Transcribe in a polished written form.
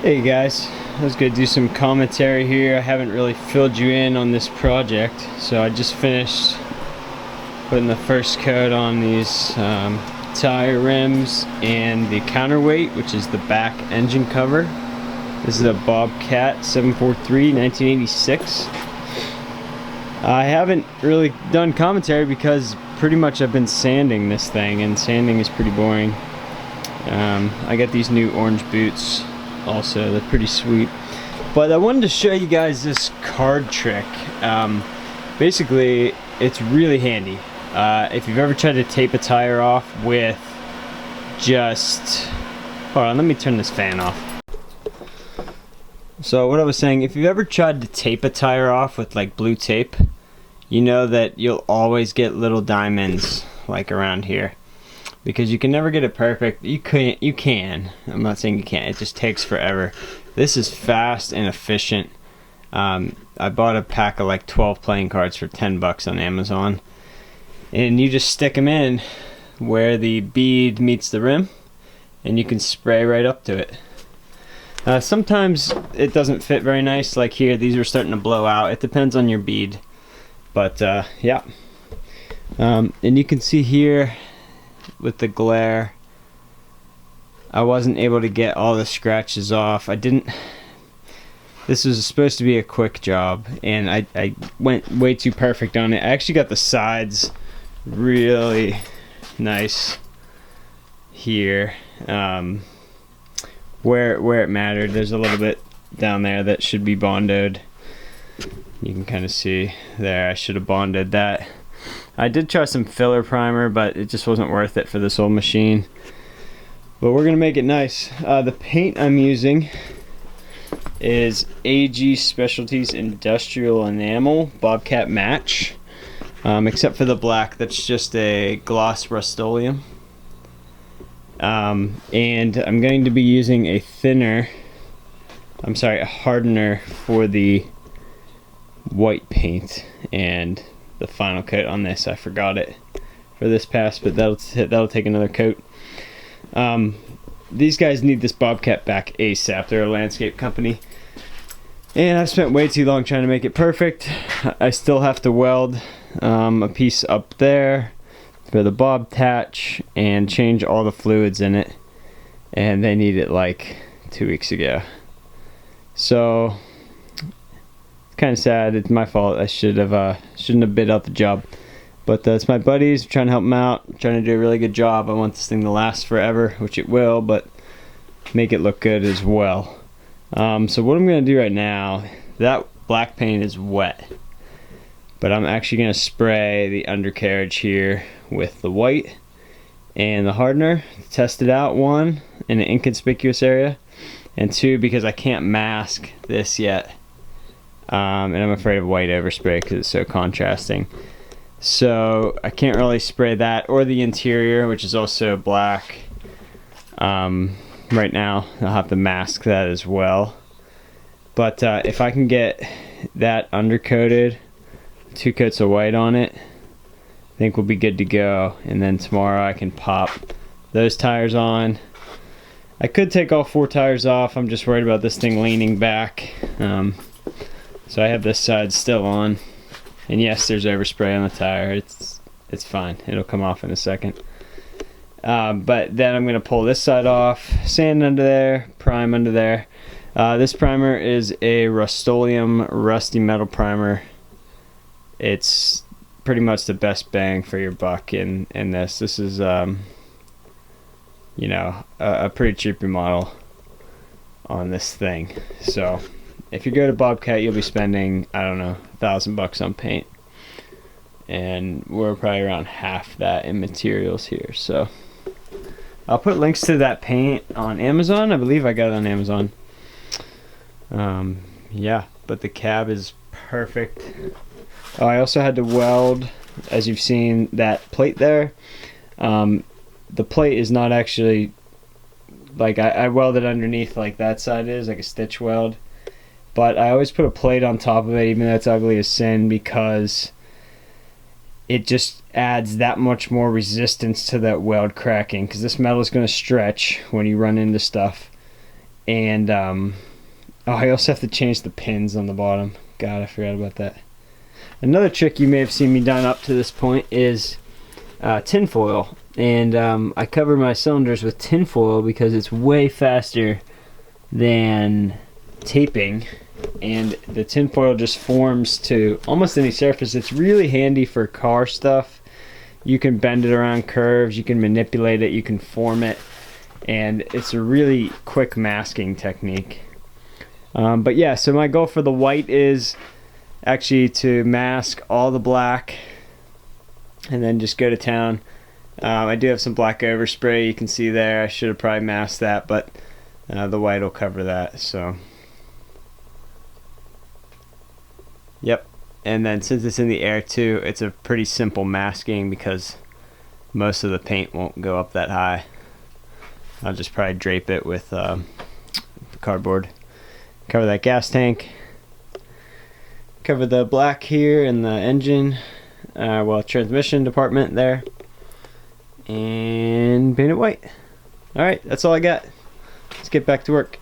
Hey guys, I was going to do some commentary here. I haven't really filled you in on this project, so I just finished putting the first coat on these tire rims and the counterweight, which is the back engine cover. This is a Bobcat 743 1986. I haven't really done commentary because pretty much I've been sanding this thing, and sanding is pretty boring. I got these new orange boots also, they're pretty sweet. But I wanted to show you guys this card trick. Basically, it's really handy. If you've ever tried to tape a tire off with just... Hold on, let me turn this fan off. So what I was saying, if you've ever tried to tape a tire off with like blue tape, you know that you'll always get little diamonds like around here. Because you can never get it perfect. You can. I'm not saying you can't. It just takes forever. This is fast and efficient. I bought a pack of like 12 playing cards for 10 bucks on Amazon. And you just stick them in where the bead meets the rim, and you can spray right up to it. Sometimes it doesn't fit very nice, like here, these are starting to blow out. It depends on your bead. But yeah. And you can see here, with the glare, I wasn't able to get all the scratches off. This was supposed to be a quick job, and I went way too perfect on it. I actually got the sides really nice here, where it mattered. There's a little bit down there that should be bondoed. You can kind of see there, I should have bonded that. I did try some filler primer, but it just wasn't worth it for this old machine. But we're gonna make it nice. The paint I'm using is AG Specialties Industrial Enamel Bobcat Match, except for the black, that's just a gloss Rust-Oleum. And I'm going to be using a hardener for the white paint, and the final coat on this, I forgot it for this pass, but that'll take another coat. These guys need this Bobcat back ASAP. They're a landscape company, and I've spent way too long trying to make it perfect. I still have to weld a piece up there for the bob attach and change all the fluids in it, and they need it like 2 weeks ago. So kind of sad. It's my fault. I shouldn't have bid out the job, but it's my buddies. I'm trying to help them out. I'm trying to do a really good job. I want this thing to last forever, which it will, but make it look good as well. So what I'm going to do right now, that black paint is wet, but I'm actually going to spray the undercarriage here with the white and the hardener to test it out, one, in an inconspicuous area, and two, because I can't mask this yet. And I'm afraid of white overspray because it's so contrasting. So I can't really spray that or the interior, which is also black. Right now I'll have to mask that as well. But if I can get that undercoated, 2 coats of white on it, I think we'll be good to go. And then tomorrow I can pop those tires on. I could take all 4 tires off. I'm just worried about this thing leaning back. So I have this side still on, and yes, there's overspray on the tire. It's fine. It'll come off in a second. But then I'm going to pull this side off, sand under there, prime under there. This primer is a Rust-Oleum rusty metal primer. It's pretty much the best bang for your buck in this. This is you know, a pretty cheap remodel on this thing. So if you go to Bobcat, you'll be spending, I don't know, $1,000 on paint, and we're probably around half that in materials here. So I'll put links to that paint on Amazon. I believe I got it on Amazon. Yeah, but the cab is perfect. Oh, I also had to weld, as you've seen, that plate there. The plate is not actually, like, I welded underneath like that side is, like a stitch weld. But I always put a plate on top of it, even though it's ugly as sin, because it just adds that much more resistance to that weld cracking, because this metal is going to stretch when you run into stuff. And oh, I also have to change the pins on the bottom. God, I forgot about that. Another trick you may have seen me done up to this point is tin foil. And I cover my cylinders with tin foil because it's way faster than taping, and the tin foil just forms to almost any surface. It's really handy for car stuff. You can bend it around curves, you can manipulate it, you can form it, and it's a really quick masking technique. But yeah, so my goal for the white is actually to mask all the black and then just go to town. I do have some black overspray, you can see there. I should have probably masked that, but the white will cover that. So yep. And then since it's in the air too, it's a pretty simple masking because most of the paint won't go up that high. I'll just probably drape it with cardboard. Cover that gas tank. Cover the black here in the engine, transmission department there. And paint it white. Alright, that's all I got. Let's get back to work.